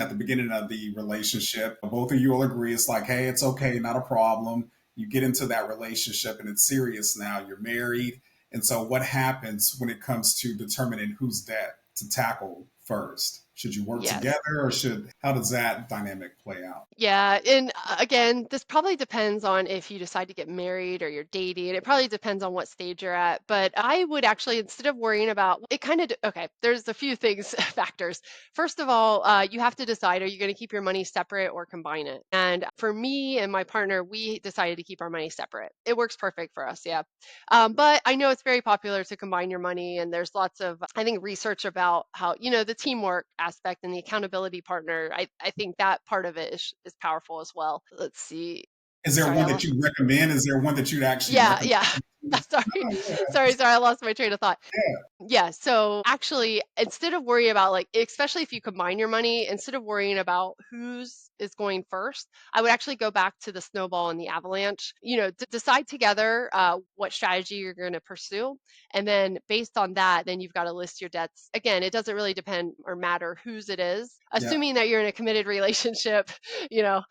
at the beginning of the relationship, both of you will agree it's like, hey, it's okay, not a problem. You get into that relationship and it's serious now, you're married. And so, what happens when it comes to determining whose debt to tackle first? Should you work Yes. together or how does that dynamic play out? Yeah, and again, this probably depends on if you decide to get married or you're dating. It probably depends on what stage you're at. But I would actually, instead of worrying about it, okay, there's a few things, factors. First of all, you have to decide, are you going to keep your money separate or combine it? And for me and my partner, we decided to keep our money separate. It works perfect for us, yeah. But I know it's very popular to combine your money, and there's lots of, I think, research about how, the teamwork aspect and the accountability partner. I think that part of it is powerful as well. Let's see. Is there Sorry, I one that lost. you recommend? Is there one that you'd actually Yeah, recommend? yeah. Sorry, Oh, yeah. sorry. I lost my train of thought. Yeah. Yeah, so actually, instead of worrying about like, especially if you combine your money, instead of worrying about whose is going first, I would actually go back to the snowball and the avalanche. Decide together what strategy you're going to pursue, and then based on that, then you've got to list your debts. Again, it doesn't really depend or matter whose it is, Yeah. assuming that you're in a committed relationship.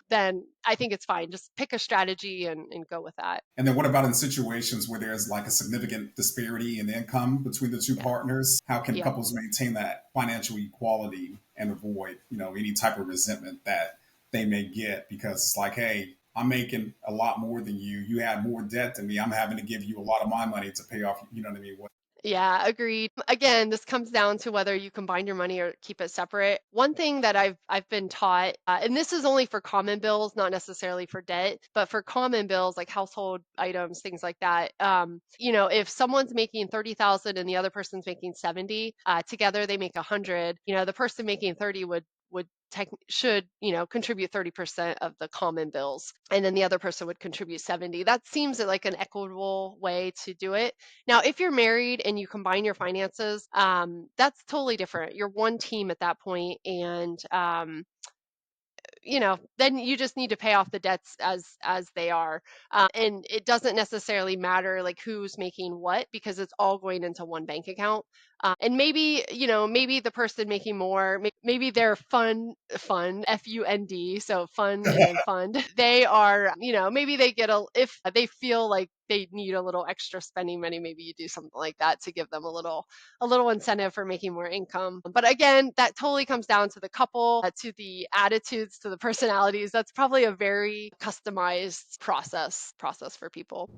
Then I think it's fine. Just pick a strategy and go with that. And then what about in situations where there's like a significant disparity in income between the two Yeah, partners? How can yeah. couples maintain that financial equality and avoid, any type of resentment that they may get because it's like, hey, I'm making a lot more than you. You had more debt than me. I'm having to give you a lot of my money to pay off, you know what I mean? Yeah, agreed. Again, this comes down to whether you combine your money or keep it separate. One thing that I've been taught, and this is only for common bills, not necessarily for debt, but for common bills like household items, things like that. If someone's making 30,000 and the other person's making 70, together they make 100. The person making 30 would should contribute 30% of the common bills, and then the other person would contribute 70. That seems like an equitable way to do it. Now, if you're married and you combine your finances, that's totally different. You're one team at that point, and then you just need to pay off the debts as they are, and it doesn't necessarily matter like who's making what because it's all going into one bank account. And maybe the person making more, maybe they're fund, so fun and then fund. They are, maybe they get if they feel like they need a little extra spending money, maybe you do something like that to give them a little incentive for making more income. But again, that totally comes down to the couple, to the attitudes, to the personalities. That's probably a very customized process for people.